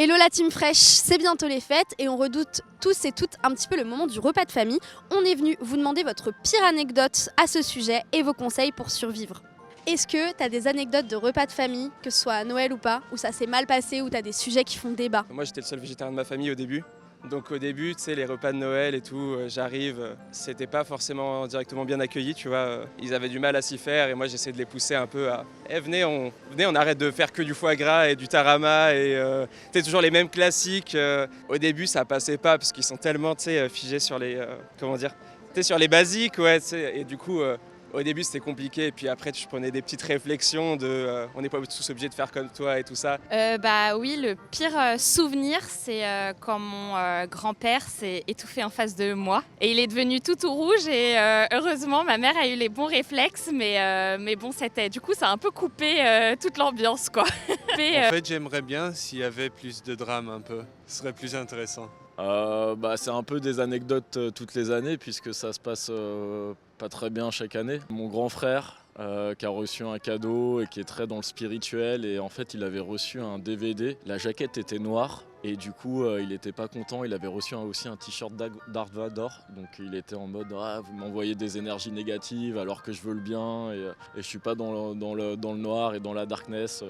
Hello la team fraîche, c'est bientôt les fêtes et on redoute tous et toutes un petit peu le moment du repas de famille. On est venu vous demander votre pire anecdote à ce sujet et vos conseils pour survivre. Est-ce que tu as des anecdotes de repas de famille, que ce soit à Noël ou pas, où ça s'est mal passé, où tu as des sujets qui font débat? Moi j'étais le seul végétarien de ma famille au début. Donc au début, tu sais, les repas de Noël et tout, j'arrive, c'était pas forcément directement bien accueilli, tu vois. Ils avaient du mal à s'y faire et moi j'essayais de les pousser un peu à venez, on arrête de faire que du foie gras et du tarama et tu sais, toujours les mêmes classiques. Au début, ça passait pas parce qu'ils sont tellement, tu sais, figés sur les comment dire, tu sais, sur les basiques, ouais, tu sais, et du coup au début c'était compliqué et puis après je prenais des petites réflexions de on n'est pas tous obligés de faire comme toi et tout ça. Bah oui, le pire souvenir, c'est quand mon grand-père s'est étouffé en face de moi. Et il est devenu tout rouge et heureusement, ma mère a eu les bons réflexes. Mais bon, du coup, ça a un peu coupé toute l'ambiance, quoi. En fait, j'aimerais bien s'il y avait plus de drame un peu. Ce serait plus intéressant. C'est un peu des anecdotes toutes les années puisque ça se passe pas très bien chaque année. Mon grand frère qui a reçu un cadeau et qui est très dans le spirituel et en fait il avait reçu un DVD. La jaquette était noire et du coup il n'était pas content. Il avait reçu aussi un t-shirt Darth Vader, donc il était en mode ah, vous m'envoyez des énergies négatives alors que je veux le bien et je suis pas dans le noir et dans la darkness,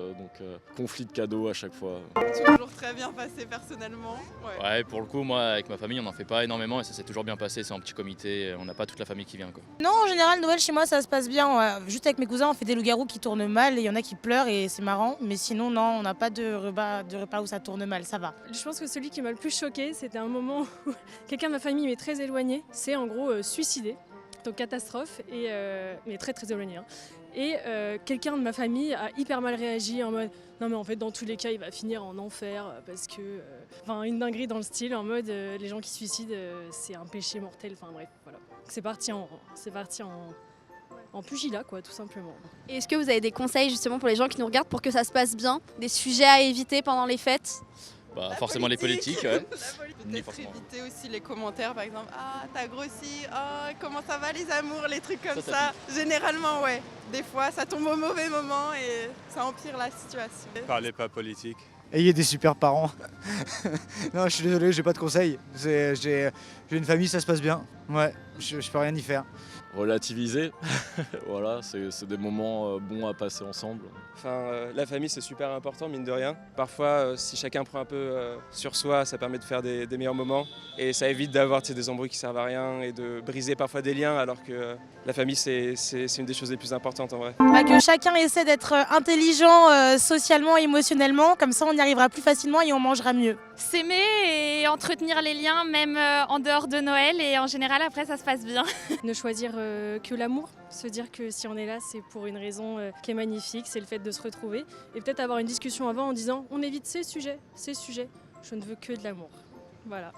conflit de cadeaux à chaque fois. Toujours très bien passé personnellement. Ouais, pour le coup, moi, avec ma famille, on n'en fait pas énormément et ça s'est toujours bien passé. C'est un petit comité, on n'a pas toute la famille qui vient, quoi. Non, en général, Noël chez moi ça se passe bien. Ouais. Juste avec mes cousins, on fait des loups-garous qui tournent mal et il y en a qui pleurent et c'est marrant. Mais sinon, non, on n'a pas de repas où ça tourne mal, ça va. Je pense que celui qui m'a le plus choqué, c'était un moment où quelqu'un de ma famille m'est très éloigné, c'est en gros suicidé, donc catastrophe, mais très très éloigné. Hein. Et quelqu'un de ma famille a hyper mal réagi en mode non mais en fait dans tous les cas il va finir en enfer parce que une dinguerie dans le style en mode les gens qui se suicident c'est un péché mortel, enfin bref voilà. C'est parti en pugilat quoi tout simplement. Et est-ce que vous avez des conseils justement pour les gens qui nous regardent pour que ça se passe bien, des sujets à éviter pendant les fêtes? Forcément les politiques, ouais. Peut-être éviter aussi les commentaires par exemple ah t'as grossi, oh, comment ça va les amours, les trucs comme ça. Généralement ouais, des fois ça tombe au mauvais moment et ça empire la situation. Parlez pas politique. Ayez des super parents. Non, je suis désolé, j'ai pas de conseils. J'ai une famille, ça se passe bien. Ouais, je peux rien y faire. Relativiser, voilà, c'est des moments bons à passer ensemble. La famille c'est super important mine de rien. Parfois si chacun prend un peu sur soi, ça permet de faire des meilleurs moments et ça évite d'avoir des embrouilles qui servent à rien et de briser parfois des liens alors que la famille c'est une des choses les plus importantes en vrai. Que chacun essaie d'être intelligent socialement et émotionnellement, comme ça on y arrivera plus facilement et on mangera mieux. S'aimer et entretenir les liens même en dehors de Noël et en général après ça se passe bien. Ne choisir que l'amour, se dire que si on est là c'est pour une raison qui est magnifique, c'est le fait de se retrouver et peut-être avoir une discussion avant en disant on évite ces sujets, je ne veux que de l'amour. Voilà.